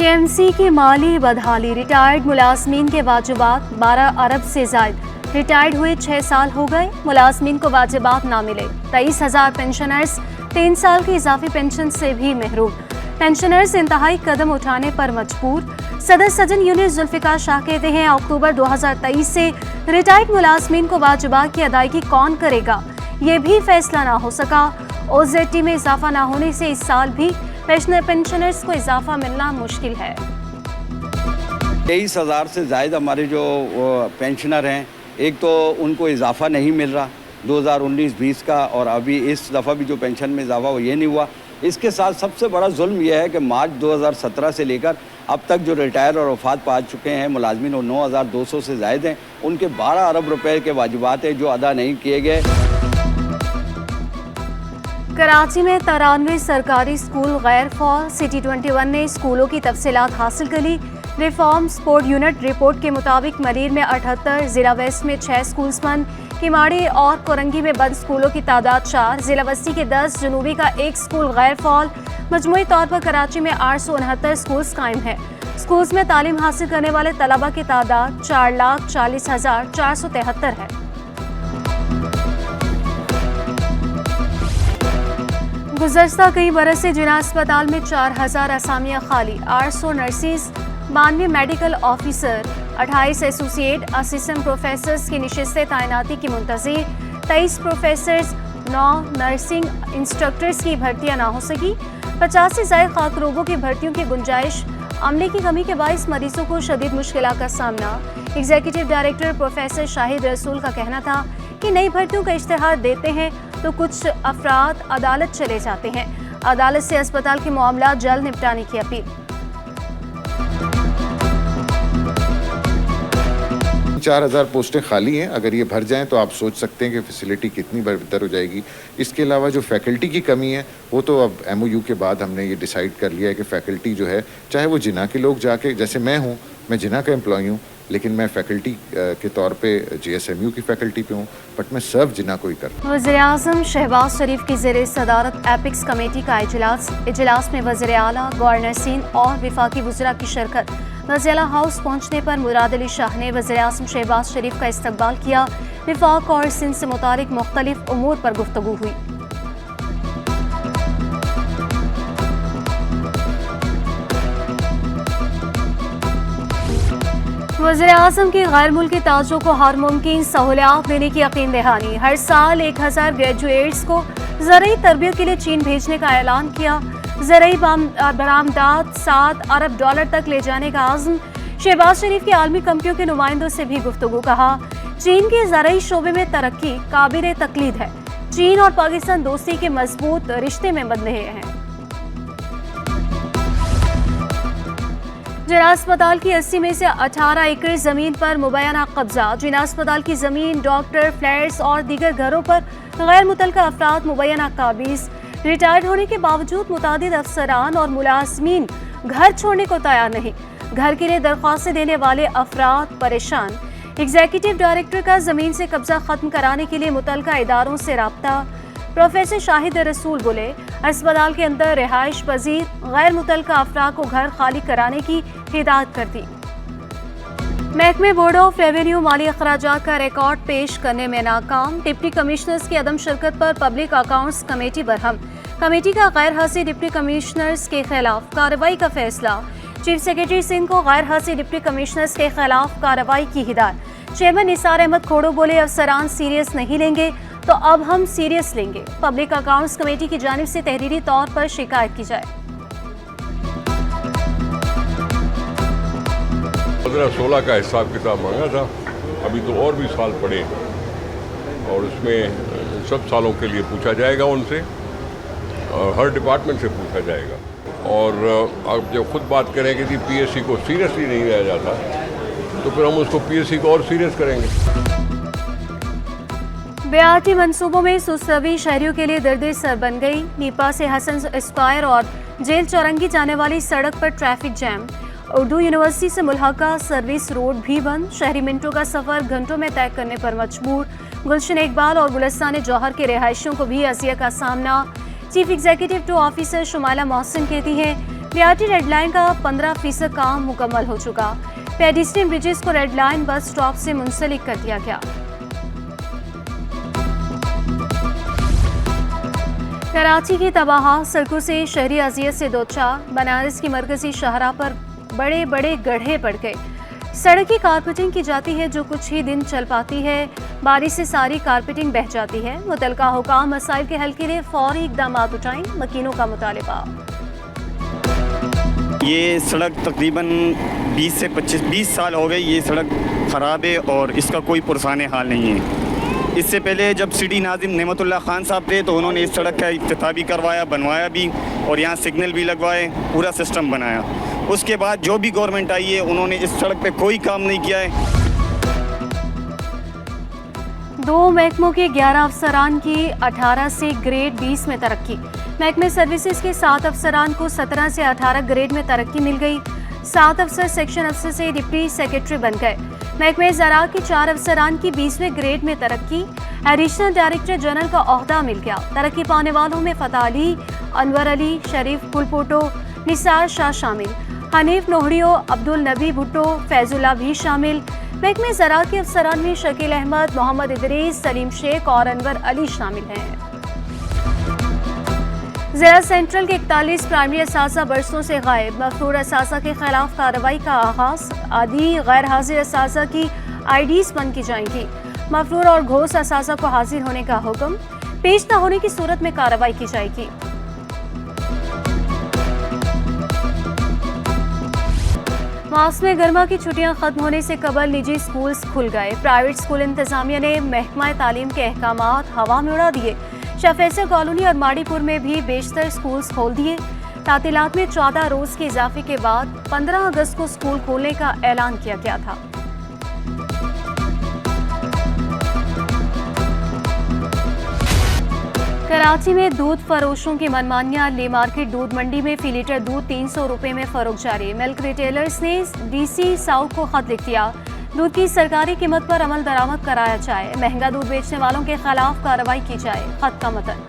KMC की माली बदहाली, retired मुलाजमीन के वाजिबात 12 अरब से जायद। रिटायर्ड हुए 6 साल हो गए, मुलाजमीन को वाजिबात ना मिले। 23,000 पेंशनर्स 3 साल की इजाफी पेंशन से भी महरूम। पेंशनर्स इंतहाई कदम उठाने पर मजबूर। सदर सजन यूनिट जुल्फिकार शाह कहते हैं, अक्टूबर 2023 से रिटायर्ड मुलाजमीन को वाजिबात की अदायगी कौन करेगा, ये भी फैसला ना हो सका। OZT में इजाफा ना होने से इस साल भी पेंशनर्स को इजाफा मिलना मुश्किल है। 23,000 से ज़ायद हमारे जो पेंशनर हैं, एक तो उनको इजाफा नहीं मिल रहा 2019-20 का, और अभी इस दफ़ा भी जो पेंशन में इजाफा वो ये नहीं हुआ। इसके साथ सबसे बड़ा जुल्म यह है कि मार्च 2017 से लेकर अब तक जो रिटायर और वफात पा चुके हैं मुलाजमीन, वो 9,200 से ज़ायद हैं। उनके 12 अरब रुपए के वाजिबात हैं जो अदा नहीं किए गए। कराची में 93 सरकारी स्कूल गैर फॉल। सिटी 21 ने स्कूलों की तफसीलात हासिल कर ली। रिफॉर्म स्पोर्ट यूनिट रिपोर्ट के मुताबिक मरीर में 78, जिला वेस्ट में 6 स्कूल्स बंद, किमाड़ी और कोरंगी में बंद स्कूलों की तादाद 4, जिला वस्ती के 10, जनूबी का 1 स्कूल गैर फॉल। मजमूई तौर पर कराची में 869 स्कूल्स कायम है। स्कूल्स में तालीम हासिल करने वाले तलबा की तादाद 4,40,473 है। गुज़श्ता कई बरस से जिला अस्पताल में 4,000 असामियाँ खाली। 800 nurses, 92 medical officer, 28 associate assistant professors की निशस्तें तैनाती की मुंतज़िर। 23 प्रोफेसर्स, 9 नर्सिंग इंस्ट्रक्टर्स की भर्तियाँ ना हो सकी। 50 से ज़ायद खाक रोगों की भर्तियों की गुंजाइश। अमले की कमी के बाइस मरीजों को शदीद मुश्किलात का सामना। एग्जीक्यूटिव डायरेक्टर प्रोफेसर शाहिद रसूल का कहना था कि नई भर्तियों का इश्तिहार देते हैं तो कुछ अफराद अदालत चले जाते हैं। अदालत से अस्पताल के मामला जल्द निपटाने की अपील। 4,000 पोस्टें खाली हैं। अगर ये भर जाएं तो आप सोच सकते हैं कि फैसिलिटी कितनी बेहतर हो जाएगी। इसके अलावा जो फैकल्टी की कमी है वो तो अब MOU के बाद हमने ये डिसाइड कर लिया है कि फैकल्टी जो है, चाहे वो जिना के लोग जाके, जैसे मैं जिना का एम्प्लॉय हूँ लेकिन मैं फैकल्टी के तौर पे GSMU की फैकल्टी पे हूँ, बट मैं सर्व जिना को ही करता हूँ। वज़ीर-ए-आज़म शहबाज शरीफ की ज़ेरे सदारत एपिक्स कमेटी का इजलास में वज़ीर आला, गवर्नर सिंध और वफाकी वज़रा की शिरकत। वज़ीर आला हाउस पहुँचने पर मुराद अली शाह ने वज़ीर-ए-आज़म शहबाज शरीफ का इस्तकबाल किया। वफाक और सिंध से मुतालिक मुख्तलिफ उमूर पर गुफ्तगू हुई। वज़ीर-ए-आज़म की गैर मुल्की ताजों को हर मुमकिन सहूलियात देने की यकीन दहानी। हर साल 1,000 ग्रेजुएट्स को ज़रूरी तरबियत के लिए चीन भेजने का ऐलान किया। ज़रूरी बरामदात $7 अरब तक ले जाने का आज़म। शहबाज शरीफ की आलमी कंपनियों के नुमाइंदों से भी गुफ्तगू। कहा, चीन के ज़रूरी शोबे में तरक्की काबिल तकलीद है। चीन और पाकिस्तान दोस्ती के मजबूत रिश्ते में बन रहे हैं। जिला अस्पताल की 80 में से 18 एकड़ जमीन पर मुबैना कब्जा। जिला अस्पताल की जमीन, डॉक्टर, फ्लैट्स और दीगर घरों पर गैर मुतल्लका अफराद मुबैना काबिज। रिटायर्ड होने के बावजूद मुतादिद अफसरान और मुलाजमीन घर छोड़ने को तैयार नहीं। घर के लिए दरख्वास्तें देने वाले अफराद परेशान। एग्जीक्यूटिव डायरेक्टर का जमीन से कब्जा खत्म कराने के लिए मुतल्लका इदारों से राब्ता। प्रोफेसर शाहिद रसूल बोले, अस्पताल के अंदर रिहाइश पजीर गैर मुतल्लका अफराद को घर खाली कराने की हिदायत कर दी। महकमे बोर्ड ऑफ रेवेन्यू माली अखराजात का रिकॉर्ड पेश करने में नाकाम। डिप्टी कमिश्नर्स की अदम शिरकत पर public accounts committee Barham. Committee का गैर हाजिर डिप्टी कमिश्नर्स के खिलाफ कार्रवाई का फैसला। चीफ सेक्रेटरी सिंध को गैर हाजिर डिप्टी कमिश्नर्स के खिलाफ कार्रवाई की हिदायत। चेयरमैन निसार अहमद खोड़ो बोले, अफसरान सीरियस नहीं लेंगे तो अब हम सीरियस लेंगे। पब्लिक अकाउंट्स कमेटी की जानिब से तहरीरी तौर पर शिकायत की जाए। 15-16 का हिसाब किताब मांगा था। अभी तो और भी साल पड़े और उसमें सब सालों के लिए पूछा जाएगा उनसे, और हर डिपार्टमेंट से पूछा जाएगा। और अब जब खुद बात करें कि PSC को सीरियसली नहीं लिया जाता तो फिर हम उसको PSC को और सीरियस करेंगे। बयाती मंसूबों में सुस्तरवी शहरियों के लिए दर्द सर बन गई। नीपा से हसन स्क्वायर और जेल चौरंगी जाने वाली सड़क पर ट्रैफिक जैम। उर्दू यूनिवर्सिटी से मुल्हका सर्विस रोड भी बंद। शहरी मिनटों का सफर घंटों में तय करने पर मजबूर। गुलशन इकबाल और गुलस्तान जौहर के रिहायशियों को भी अजिया का सामना। Chief executive 2 officer Shumaila Mohsin कहती हैं, बीआरटी रेड लाइन का 15% काम मुकम्मल हो चुका। पेडिस्ट्रियन ब्रिजेस को रेड लाइन बस स्टॉप से मुंसलिक कर दिया गया। कराची की तबाह सड़कों से शहरी अजियत से दोचार। बनारस की मरकजी शाहराह पर बड़े बड़े गड्ढे पड़ गए। सड़क की कारपेटिंग की जाती है जो कुछ ही दिन चल पाती है, बारिश से सारी कारपेटिंग बह जाती है। मुतलका हुकाम मसाइल के हल के लिए फौरी इकदाम उठाएं, मकीनों का मुतालिबा। ये सड़क तकरीबन 20 से 20 साल हो गए ये सड़क ख़राब है और इसका कोई पुरसाने हाल नहीं है। इससे पहले जब सिटी नाज़िम नेमतुल्लाह खान साहब थे तो उन्होंने इस सड़क का इफ्तिताह भी करवाया, बनवाया भी और यहाँ सिग्नल भी लगवाए, पूरा सिस्टम बनाया। उसके बाद जो भी गवर्नमेंट आई है उन्होंने इस सड़क पे कोई काम नहीं किया है। 2 महकमों के 11 अफसरान की 18 से ग्रेड 20 में तरक्की। महकमे सर्विसेज के 7 अफसरान को 17 से 18 ग्रेड में तरक्की मिल गई। 7 अफसर सेक्शन अफसर से डिप्टी सेक्रेटरी बन गए। महकमे ज़राअत के 4 अफसरान की 20वें ग्रेड में तरक्की। एडिशनल डायरेक्टर जनरल का ओहदा मिल गया। तरक्की पाने वालों में फतह अली, अनवर अली, शरीफ कुलपोटो, निसार शाह शामिल। हनीफ नोहड़ियो, अब्दुल नबी भुट्टो, फैजुल्ला भी शामिल। महकमे ज़राअत के अफसरान में शकील अहमद, मोहम्मद इदरीस, सलीम शेख और अनवर अली शामिल हैं। ज़िला सेंट्रल के 41 प्राइमरी असासा बरसों से गायब। मफरूर असासा के खिलाफ कार्रवाई का आगाज। आदि गैर हाजिर असासा की IDs बंद की जाएंगी। मफरूर और घोष असासा को हाजिर होने का हुक्म। पेश न होने की सूरत में कार्रवाई की जाएगी। मौसम गर्मा की छुट्टियां खत्म होने से कबल निजी स्कूल्स खुल गए। प्राइवेट स्कूल इंतजामिया ने महकमा तालीम के अहकामात हवा में उड़ा दिए। शाह फैसल कॉलोनी और माड़ीपुर में भी बेशतर स्कूल्स खोल दिए। तातीलात में 14 रोज के इजाफे के बाद 15 अगस्त को स्कूल खोलने का ऐलान किया गया था। कराची में दूध फरोशों की मनमानियां। ले मार्केट दूध मंडी में फी लीटर दूध 300 रुपए में फरोख्त जारी। मिल्क रिटेलर्स ने DC साउथ को खत लिख दिया। दूध की सरकारी कीमत पर अमल दरामद कराया जाए। महंगा दूध बेचने वालों के खिलाफ कार्रवाई की जाए। खत का मतन।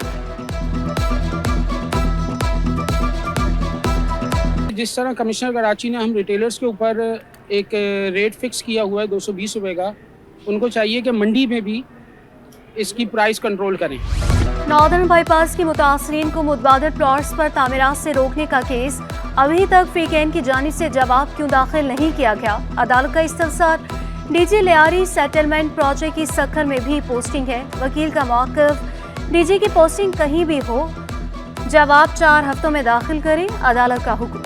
जिस तरह कमिश्नर कराची ने हम रिटेलर्स के ऊपर एक रेट फिक्स किया हुआ है 220 रुपए का, उनको चाहिए कि मंडी में भी इसकी प्राइस कंट्रोल करें। नॉर्दर्न बाईपास की मुतासरीन को मुतबादल प्लॉट्स पर तामीरात से रोकने का केस। अभी तक फ्रीकैन की जानिब से जवाब क्यों दाखिल नहीं किया गया। अदालत का इस्तफसार। DG लियारी सेटलमेंट प्रोजेक्ट की सक्खर में भी पोस्टिंग है। वकील का मौक़िफ़, DG की पोस्टिंग कहीं भी हो, जवाब 4 हफ्तों में दाखिल करें। अदालत का हुक्म।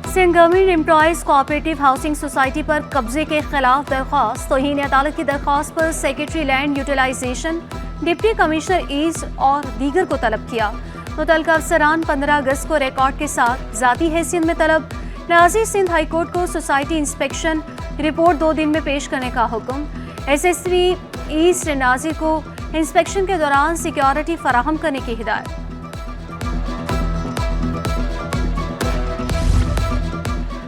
Sindh government employees cooperative housing society पर कब्जे के खिलाफ दरख्वास्त। तौहीन अदालत की दरख्वास्त पर secretary land utilisation, deputy commissioner east और दीगर को तलब किया। मुतल्लिका अफसरान 15 अगस्त को रिकॉर्ड के साथ ज़ाती हैसियत में तलब। नाज़िर सिंध हाई कोर्ट को सोसाइटी इंस्पेक्शन रिपोर्ट 2 दिन में पेश करने का हुक्म। SSP ईस्ट नाज़िर को इंस्पेक्शन के दौरान सिक्योरिटी फराहम करने की हिदायत।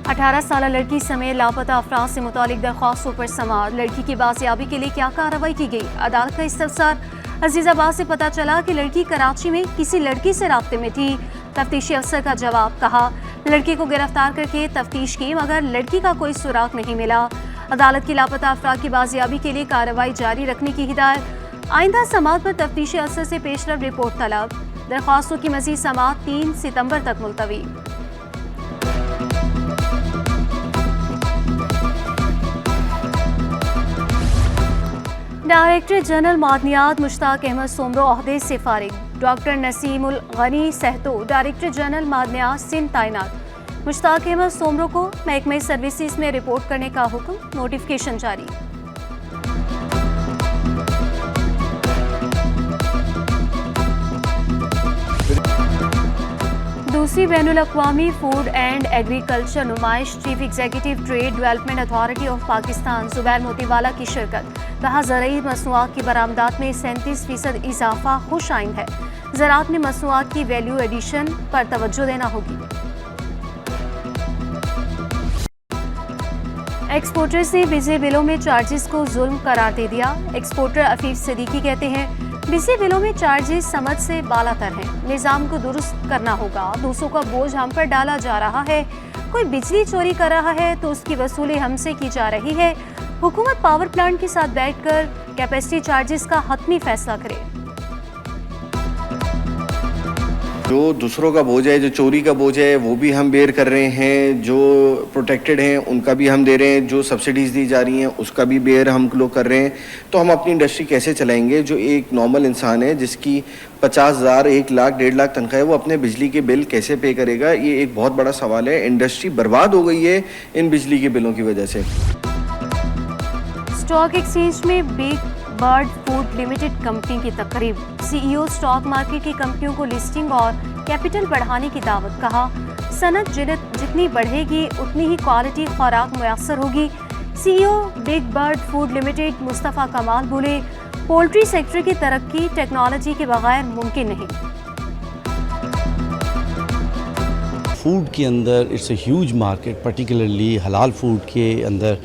18 साल लड़की समेत लापता अफराद से मुतालिक दरख्वास्तों पर समाअत। लड़की की बाजियाबी के लिए क्या कार्रवाई की गई। अदालत का इस्तफसार। अजीजाबाद से पता चला कि लड़की कराची में किसी लड़की से राब्ते में थी। तफ्तीशी अफसर का जवाब। कहा लड़की को गिरफ्तार करके तफ्तीश की मगर लड़की का कोई सुराग नहीं मिला। अदालत की लापता अफराद की बाजियाबी के लिए कार्रवाई जारी रखने की हिदायत। आइंदा समाअत पर तफ्तीशी अफसर से पेशरफ रिपोर्ट तलब। दरख्वास्तों की मज़ीद समाअत 3 सितंबर तक मुलतवी। डायरेक्टर जनरल मादनियात मुश्ताक अहमद सोमरो ओहदे से फारिग। Doctor Naseemul Ghani Sahto director general मादनियात सिंध तैनात। मुश्ताक अहमद सोमरो को महकमे सर्विसेज में रिपोर्ट करने का हुक्म। नोटिफिकेशन जारी। दूसरी बैनुल अक़वामी फूड एंड एग्रीकल्चर नुमाइश chief executive trade development authority of Pakistan Zubair Motiwala की शिरकत। कहा ज़रूरी मसनूआत की बरामदात में 37% इजाफा खुश आइंद है। ज़राअत में मसनूआत की वैल्यू एडिशन पर तवज्जो देना होगी। एक्सपोर्टर्स ने बिजली बिलों में चार्जेस को जुल्म करार दे दिया। एक्सपोर्टर अफीफ सिद्दीकी कहते हैं बिजली बिलों में चार्जेस समझ से बालातर हैं। निजाम को दुरुस्त करना होगा। दूसरों का बोझ हम पर डाला जा रहा है। कोई बिजली चोरी कर रहा है तो उसकी वसूली हमसे की जा रही है। हुकूमत पावर प्लांट के साथ बैठकर कैपेसिटी चार्जेस का हतमी फैसला करे। जो दूसरों का बोझ है, जो चोरी का बोझ है, वो भी हम बेयर कर रहे हैं। जो प्रोटेक्टेड हैं उनका भी हम दे रहे हैं। जो सब्सिडीज़ दी जा रही हैं उसका भी बेयर हम लोग कर रहे हैं। तो हम अपनी इंडस्ट्री कैसे चलाएंगे? जो एक नॉर्मल इंसान है जिसकी 50,000, 1 लाख, 1.5 लाख तनख्वाह है, वो अपने बिजली के बिल कैसे पे करेगा? ये एक बहुत बड़ा सवाल है। इंडस्ट्री बर्बाद हो गई है इन बिजली के बिलों की वजह से। स्टॉक एक्सचेंज में big bird food limited company की तकरीब। सीईओ स्टॉक मार्केट की कंपनियों को लिस्टिंग और कैपिटल बढ़ाने की दावत। कहा सनत जितनी बढ़ेगी उतनी ही क्वालिटी खुराक मुयस्सर होगी। CEO big bird food limited Mustafa कमाल बोले पोल्ट्री सेक्टर की तरक्की टेक्नोलॉजी के बगैर मुमकिन नहीं। फूड के अंदर it's a huge market, particularly हलाल फूड के अंदर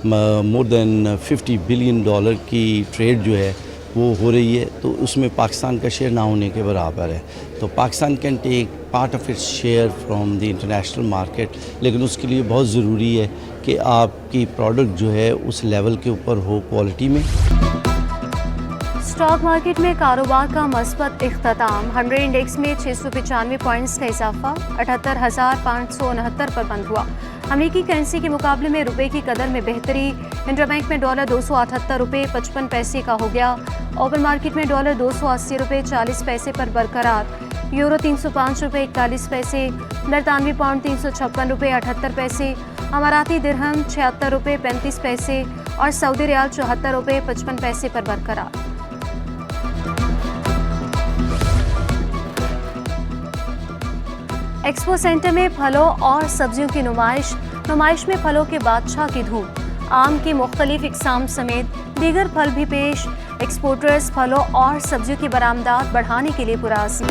मोर देन $50 बिलियन की ट्रेड जो है वो हो रही है। तो उसमें पाकिस्तान का शेयर ना होने के बराबर है। तो Pakistan can take part of its share from the international market, लेकिन उसके लिए बहुत ज़रूरी है कि आपकी प्रोडक्ट जो है उस लेवल के ऊपर हो क्वालिटी में। स्टॉक मार्केट में कारोबार का मस्बत इख्तिताम। 100 इंडेक्स में 695 पॉइंट्स का इजाफा 78,569 पर बंद हुआ। अमेरिकी करेंसी के मुकाबले में रुपए की कदर में बेहतरी। इंटरबैंक में डॉलर 278 रुपये 55 पैसे का हो गया। ओपन मार्केट में डॉलर 280 रुपये 40 पैसे पर बरकरार। यूरो 305 रुपये 41 पैसे। बरतानवी पाउंड 356 रुपये 78 पैसे। अमाराती दिरहम 76 रुपये 35 पैसे और सऊदी रियाल 74 रुपये 55 पैसे पर बरकरार। एक्सपो सेंटर में फलों और सब्जियों की नुमाइश में फलों के बादशाह की धूम। आम की मुख्तलिफ इकसाम समेत दीगर फल भी पेश। एक्सपोर्टर्स फलों और सब्जियों की बरामदात बढ़ाने के लिए पुरअज़्म।